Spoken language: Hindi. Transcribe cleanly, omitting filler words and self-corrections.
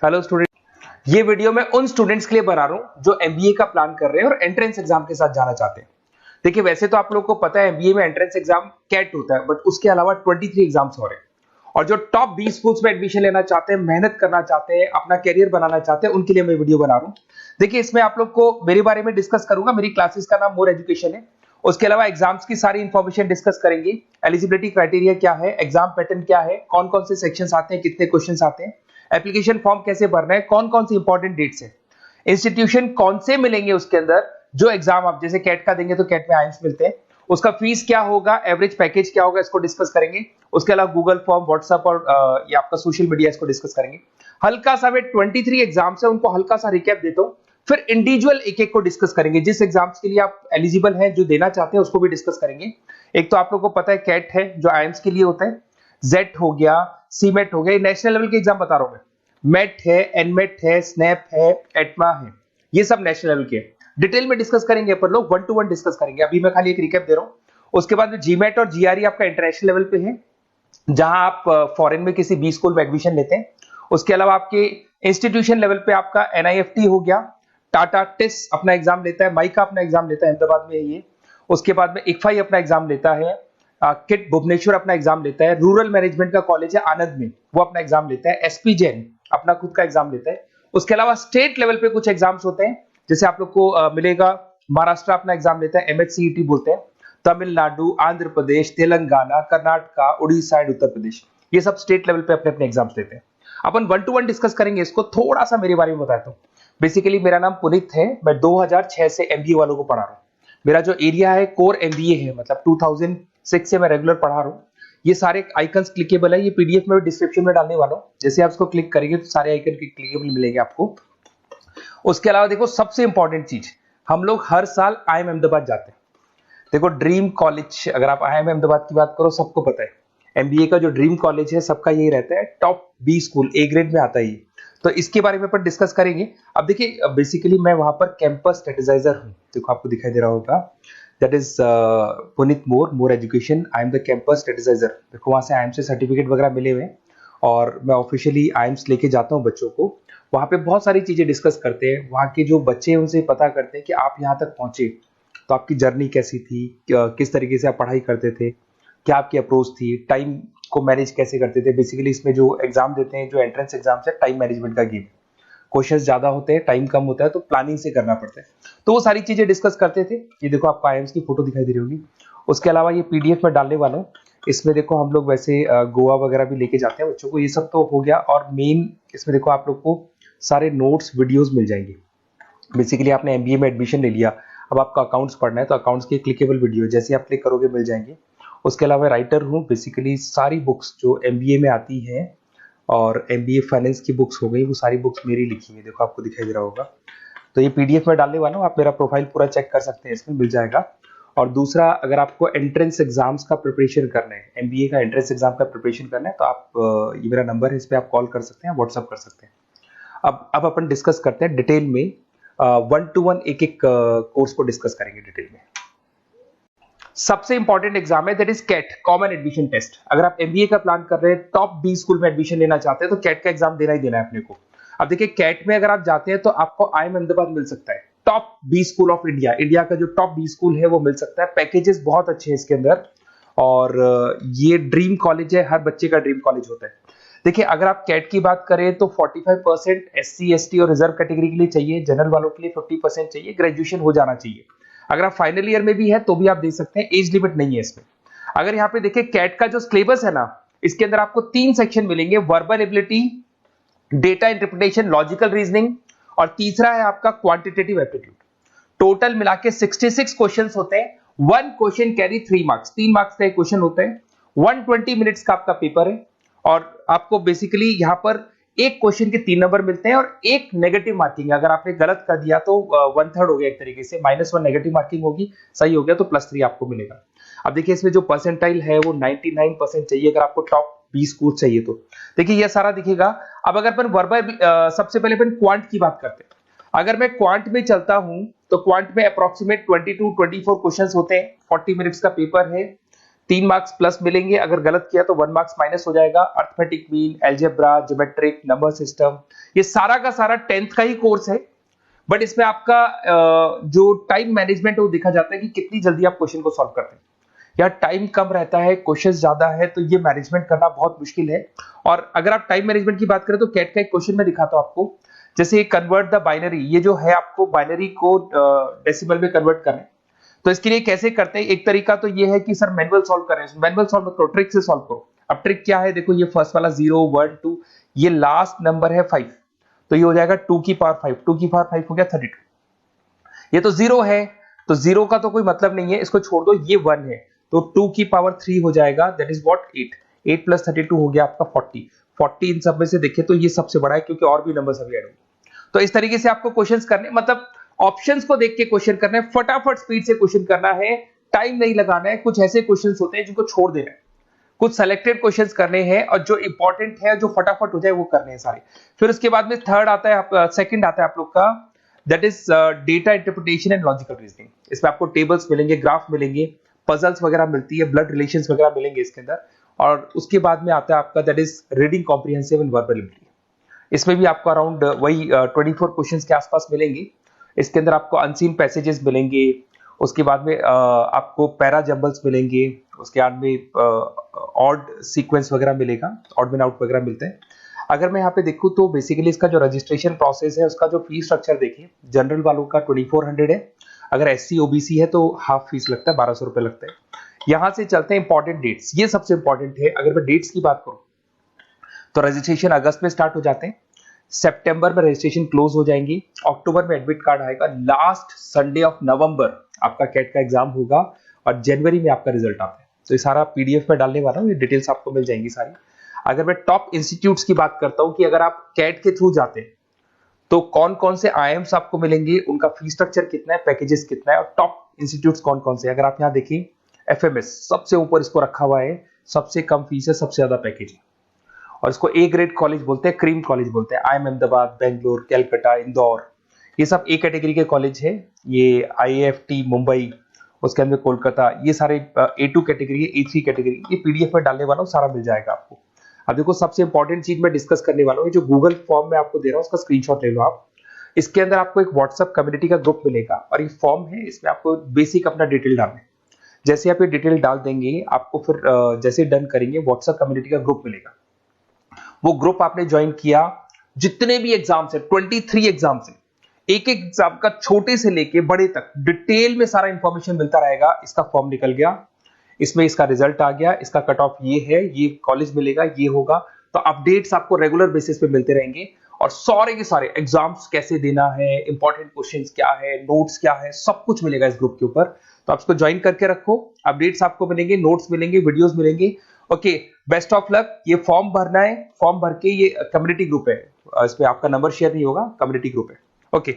हेलो स्टूडेंट, ये वीडियो मैं उन स्टूडेंट्स के लिए बना रहा हूं जो एमबीए का प्लान कर रहे हैं और एंट्रेंस एग्जाम के साथ जाना चाहते हैं। देखिए, वैसे तो आप लोगों को पता है एमबीए में एंट्रेंस एग्जाम कैट होता है, बट उसके अलावा 23 एग्जाम्स और हैं। और जो टॉप 20 स्कूल्स में एडमिशन लेना चाहते हैं, मेहनत करना चाहते हैं, अपना कैरियर बनाना चाहते हैं, उनके लिए मैं वीडियो बना रहा हूं। देखिए, इसमें आप लोग को मेरे बारे में डिस्कस करूंगा। मेरी क्लासेस का नाम मोर एजुकेशन है। उसके अलावा एग्जाम्स की सारी इंफॉर्मेशन डिस्कस करेंगे। एलिजिबिलिटी क्राइटेरिया क्या है, एग्जाम पैटर्न क्या है, कौन कौन से सेक्शंस आते हैं, कितने क्वेश्चंस आते हैं, एप्लीकेशन फॉर्म कैसे भरना है, कौन कौन सी इंपॉर्टेंट डेट्स है, इंस्टीट्यूशन कौन से मिलेंगे उसके अंदर, जो एग्जाम आप जैसे कैट का देंगे तो कैट में आइम्स मिलते हैं, उसका फीस क्या होगा, एवरेज पैकेज क्या होगा, इसको डिस्कस करेंगे। उसके अलावा गूगल फॉर्म, व्हाट्सएप और ये आपका सोशल मीडिया, इसको डिस्कस करेंगे। हल्का सा मैं 23 एग्जाम्स है उनको हल्का सा रिकैप देता हूं, फिर इंडिविजुअल एक एक को डिस्कस करेंगे। जिस एग्जाम्स के लिए आप एलिजिबल हैं, जो देना चाहते हैं, उसको भी डिस्कस करेंगे। एक तो आप लोगों को पता है कैट है जो आइम्स के लिए होता है, जेट हो गया, सीमेट हो गया, नेशनल लेवल के एग्जाम बता रहा हूं मैं। मेट है, एनमेट है, स्नैप है, एटमा है, ये सब नेशनल लेवल के। डिटेल में डिस्कस करेंगे अपन लोग, 1 to 1 डिस्कस करेंगे। अभी मैं खाली एक रिकैप दे रहा हूं। उसके बाद में जीमेट और जीआरई आपका इंटरनेशनल लेवल पे है, जहां आप फॉरेन में किसी बी स्कूल में एडमिशन लेते हैं। उसके अलावा आपके इंस्टीट्यूशन लेवल पे आपका एनआईएफटी हो गया, टाटा टिस अपना एग्जाम लेता है, माइका अपना एग्जाम लेता है, अहमदाबाद में है ये। उसके बाद में इक्फाई अपना एग्जाम लेता है, किट भुवनेश्वर अपना एग्जाम लेता है, रूरल मैनेजमेंट का कॉलेज है आनंद में, वो अपना एग्जाम लेता है, एसपी जैन अपना खुद का एग्जाम लेता है। उसके अलावा स्टेट लेवल पे कुछ एग्जाम्स होते हैं, जैसे आप लोग को मिलेगा, महाराष्ट्र अपना एग्जाम लेता है, एमएचसीईटी बोलते हैं, तमिलनाडु, आंध्र प्रदेश, तेलंगाना, कर्नाटका, उड़ीसा एंड उत्तर प्रदेश, ये सब स्टेट लेवल पे अपने अपने एग्जाम्स लेते हैं। अपन 1 to 1 डिस्कस करेंगे इसको। थोड़ा सा मेरे बारे में बताता हूँ। बेसिकली मेरा नाम पुनीत है, मैं 2006 से एमबीए वालों को पढ़ा रहा हूँ। मेरा जो एरिया है कोर एमबीए है, मतलब 2006 से मैं रेगुलर पढ़ा रहा हूँ। ये सारे आइकन्स क्लिकेबल है, ये पीडीएफ में डिस्क्रिप्शन में डालने वाला हूँ। जैसे आप इसको क्लिक करेंगे तो सारे आइकन क्लिकेबल मिलेंगे आपको। उसके अलावा देखो, सबसे इंपॉर्टेंट चीज, हम लोग हर साल आईएम अहमदाबाद जाते हैं। देखो, ड्रीम कॉलेज, अगर आप आईएम अहमदाबाद की बात करो, सबको पता है एमबीए का जो ड्रीम कॉलेज है सबका यही रहता है, top B school, A grade में आता है ये। तो इसके बारे में अपन डिस्कस करेंगे। अब देखिए, बेसिकली मैं वहां पर कैंपस स्ट्रेटेजाइजर हूँ। देखो, आपको दिखाई दे रहा होगा, that is Puneet more education, I am the campus strategizer. देखो, वहां से आईएम से सर्टिफिकेट वगैरह मिले हुए हैं और मैं ऑफिशियली आईएम्स लेके जाता हूँ बच्चों को। वहां पे बहुत सारी चीजें डिस्कस करते हैं, वहां के जो बच्चे हैं उनसे पता करते हैं कि आप यहाँ तक पहुंचे तो आपकी जर्नी कैसी थी, किस तरीके से आप पढ़ाई करते थे, क्या आपकी अप्रोच थी, टाइम को मैनेज कैसे करते थे। बेसिकली इसमें जो एग्जाम देते हैं, जो एंट्रेंस एग्जाम्स है, टाइम मैनेजमेंट का गेम। क्वेश्चंस ज्यादा होते हैं, टाइम कम होता है, तो प्लानिंग से करना पड़ता है। तो वो सारी चीजें डिस्कस करते थे। ये देखो, आपको आईएम्स की फोटो दिखाई दे रही होगी। उसके अलावा ये पीडीएफ में डालने वाला हूँ। इसमें देखो, हम लोग वैसे गोवा वगैरह भी लेके जाते हैं बच्चों को। ये सब तो हो गया, और मेन इसमें देखो आप लोग को सारे नोट्स, वीडियोस मिल जाएंगे। बेसिकली आपने एमबीए में एडमिशन ले लिया, अब आपका अकाउंट्स पढ़ना है, तो अकाउंट्स की क्लिकेबल वीडियो जैसे आप क्लिक करोगे मिल जाएंगे। उसके अलावा राइटर हूँ, बेसिकली सारी बुक्स जो एमबीए में आती हैं और एमबीए फाइनेंस की बुक्स हो गई, वो सारी बुक्स मेरी लिखी हुई, देखो आपको दिखाई दे रहा होगा। तो ये पीडीएफ में डालने वाला हूँ, आप मेरा प्रोफाइल पूरा चेक कर सकते हैं, इसमें मिल जाएगा। और दूसरा, अगर आपको एंट्रेंस एग्जाम्स का प्रिपरेशन करना है, एमबीए का एंट्रेंस एग्जाम का प्रिपरेशन करना है, तो आप ये मेरा नंबर है, इस पर आप कॉल कर सकते हैं, व्हाट्सअप कर सकते हैं। अब अपन डिस्कस करते हैं डिटेल में, 1 to 1 एक एक कोर्स को डिस्कस करेंगे डिटेल में। सबसे इंपॉर्टेंट एग्जाम है, that is CAT, common admission test. अगर आप एमबीए का प्लान कर रहे हैं, टॉप बी स्कूल में एडमिशन लेना चाहते हैं, तो कैट का एग्जाम देना ही देना है अपने को। अब देखिए, कैट में अगर आप जाते हैं तो आपको आईएम अहमदाबाद मिल सकता है, top B school of India, India का जो टॉप बी स्कूल है वो मिल सकता है। पैकेजेस बहुत अच्छे हैं इसके अंदर, और ये ड्रीम कॉलेज है, हर बच्चे का ड्रीम कॉलेज होता है। देखिए, अगर आप कैट की बात करें तो 45% एससी एसटी और रिजर्व कैटेगरी के लिए चाहिए, जनरल वालों के लिए 50% चाहिए, ग्रेजुएशन हो जाना चाहिए। अगर आप फाइनल ईयर में भी है तो भी आप दे सकते हैं, एज लिमिट नहीं है इसमें। अगर यहाँ पे देखिए, कैट का जो सिलेबस है ना, इसके अंदर आपको 3 सेक्शन मिलेंगे, verbal ability, data interpretation, logical reasoning, और तीसरा है आपका क्वांटिटेटिव एप्टीट्यूड। टोटल मिला के 66 क्वेश्चंस होते हैं। 1 क्वेश्चन कैरी 3 मार्क्स, 3 मार्क्स का एक क्वेश्चन होता है। 120 मिनट्स का आपका पेपर है, और आपको बेसिकली यहाँ पर एक क्वेश्चन के 3 नंबर मिलते हैं और एक नेगेटिव मार्किंग है। अगर आपने गलत कर दिया तो 1/3 हो गया, एक तरीके से -1 नेगेटिव मार्किंग होगी, सही हो गया तो +3 आपको मिलेगा। अब देखिए, इसमें जो परसेंटाइल है वो 99% चाहिए, अगर आपको टॉप 20 स्कोर चाहिए तो। देखिए, ये सारा दिखेगा। अब अगर अपन वर्बल, सबसे पहले अपन क्वांट की बात करते हैं। अगर मैं क्वांट में चलता हूं तो क्वांट में अप्रोक्सीमेट 22-24 क्वेश्चंस होते हैं, 40 मिनट्स का पेपर है। 3 मार्क्स प्लस मिलेंगे, अगर गलत किया तो 1 मार्क्स माइनस हो जाएगा। Arithmetic mean, algebra, geometric, number system, ये सारा का सारा 10th का ही कोर्स है, बट इसमें आपका जो टाइम मैनेजमेंट है वो देखा जाता है कि कितनी जल्दी आप क्वेश्चन को सॉल्व करते हैं। यार टाइम कम रहता है, क्वेश्चन ज्यादा है, तो ये मैनेजमेंट करना बहुत मुश्किल है। और अगर आप टाइम मैनेजमेंट की बात करें तो कैट का एक क्वेश्चन मैं दिखाता हूं आपको। जैसे कन्वर्ट द बाइनरी, ये जो है आपको बाइनरी को डेसिमल में कन्वर्ट करना है, तो इसके लिए कैसे करते हैं? एक तरीका तो ये है कि सर मैनुअल सॉल्व करें, मैनुअल सॉल्व करो, ट्रिक से सॉल्व करो। अब ट्रिक क्या है? देखो ये फर्स्ट वाला 0 1 2, ये लास्ट नंबर है 5, तो ये हो जाएगा 2 की पावर 5, 2 की पावर 5 हो गया 32। ये तो 0 है, तो 0 का तो कोई मतलब नहीं है, इसको छोड़ दो। ये 1 है तो 2 की पावर 3 हो जाएगा, दैट इज व्हाट 8। 8 प्लस 32 हो गया आपका 40। 40 इन सब में से देखें तो ये सबसे बड़ा है, क्योंकि और भी नंबर अभी ऐड होंगे। तो इस तरीके से आपको क्वेश्चंस करने, मतलब ऑप्शंस को देख के क्वेश्चन करना है, फटाफट स्पीड से क्वेश्चन करना है, टाइम नहीं लगाना है। कुछ ऐसे क्वेश्चंस होते हैं जिनको छोड़ देना है, कुछ सेलेक्टेड क्वेश्चंस करने हैं, और जो इंपॉर्टेंट है, जो फटाफट हो जाए वो करने हैं सारे। फिर उसके बाद में थर्ड आता है, सेकंड आता है आप लोग का, that is data interpretation and logical reasoning. इसमें आपको टेबल्स मिलेंगे, ग्राफ मिलेंगे, पजल्स वगैरह मिलती है, ब्लड रिलेशंस वगैरह मिलेंगे इसके अंदर। और उसके बाद में आता है आपका that is reading comprehensive and verbal ability. इसमें भी आपको अराउंड वही 24 क्वेश्चन्स के आसपास मिलेंगे। इसके अंदर आपको अनसीन पैसेजेस मिलेंगे, उसके बाद में आपको पैरा जंबल्स मिलेंगे, उसके बाद में ऑड सीक्वेंस वगैरह मिलेगा, ऑड में आउट वगैरह मिलते हैं। अगर मैं यहाँ पे देखूँ तो बेसिकली इसका जो रजिस्ट्रेशन प्रोसेस है, उसका जो फीस स्ट्रक्चर देखिए, जनरल वालों का 2400 है, अगर एससी ओबीसी है तो हाफ फीस लगता है, 1200 रुपए लगता है। यहां से चलते हैं इंपॉर्टेंट डेट्स, ये सबसे इंपॉर्टेंट है। अगर मैं डेट्स की बात करूं तो रजिस्ट्रेशन अगस्त में स्टार्ट हो जाते हैं, सितंबर में रजिस्ट्रेशन क्लोज हो जाएंगी, अक्टूबर में एडमिट कार्ड आएगा, लास्ट संडे ऑफ नवंबर आपका कैट का एग्जाम होगा, और जनवरी में आपका रिजल्ट आता है। तो ये सारा पीडीएफ में डालने वाला हूँ, ये डिटेल्स आपको मिल जाएंगी सारी। अगर मैं टॉप इंस्टीट्यूट्स की बात करता हूँ कि अगर आप कैट के थ्रू जाते हैं तो कौन कौन से आईएम्स आपको मिलेंगे, उनका फीस स्ट्रक्चर कितना है, पैकेजेस कितना है, और टॉप इंस्टीट्यूट्स कौन कौन से। अगर आप यहाँ देखिए एफएमएस सबसे ऊपर इसको रखा हुआ है, सबसे कम फीस है, सबसे ज्यादा पैकेज है, और इसको ए ग्रेड कॉलेज बोलते हैं, क्रीम कॉलेज बोलते हैं। आईएम अहमदाबाद, बेंगलोर, कैलकाटा, इंदौर, ये सब ए कैटेगरी के कॉलेज है। ये आईएफटी मुंबई, उसके अंदर कोलकाता, ये सारे A2 कैटेगरी है, A3 कैटेगरी। ये पीडीएफ में डालने वाला हूँ, सारा मिल जाएगा आपको। अब देखो सबसे इंपॉर्टेंट चीज मैं डिस्कस करने वाला हूँ, जो गूगल फॉर्म में आपको दे रहा हूँ उसका स्क्रीनशॉट ले लो आप। इसके अंदर आपको एक व्हाट्सएप कम्युनिटी का ग्रुप मिलेगा, और ये फॉर्म है, इसमें आपको बेसिक अपना डिटेल डालना है। जैसे आप ये डिटेल डाल देंगे, आपको फिर जैसे डन करेंगे व्हाट्सएप कम्युनिटी का ग्रुप मिलेगा। वो ग्रुप आपने ज्वाइन किया, जितने भी एग्जाम्स है, 23 एग्जाम्स है, एक एक एग्जाम का छोटे से लेके बड़े तक डिटेल में सारा इंफॉर्मेशन मिलता रहेगा। इसका फॉर्म निकल गया, इसमें इसका रिजल्ट आ गया, इसका कट ऑफ ये है, ये कॉलेज मिलेगा, ये होगा। तो अपडेट्स आपको रेगुलर बेसिस पे मिलते रहेंगे, और सारे के सारे एग्जाम्स कैसे देना है, इंपॉर्टेंट क्वेश्चंस क्या है, नोट्स क्या है, सब कुछ मिलेगा इस ग्रुप के ऊपर। तो आप इसको ज्वाइन करके रखो, अपडेट्स आपको मिलेंगे, नोट्स मिलेंगे, वीडियोस मिलेंगे। Okay, best of luck. ये फॉर्म भरना है, फॉर्म भर के, ये कम्युनिटी ग्रुप है, इस पे आपका नंबर शेयर नहीं होगा, कम्युनिटी ग्रुप है। ओके।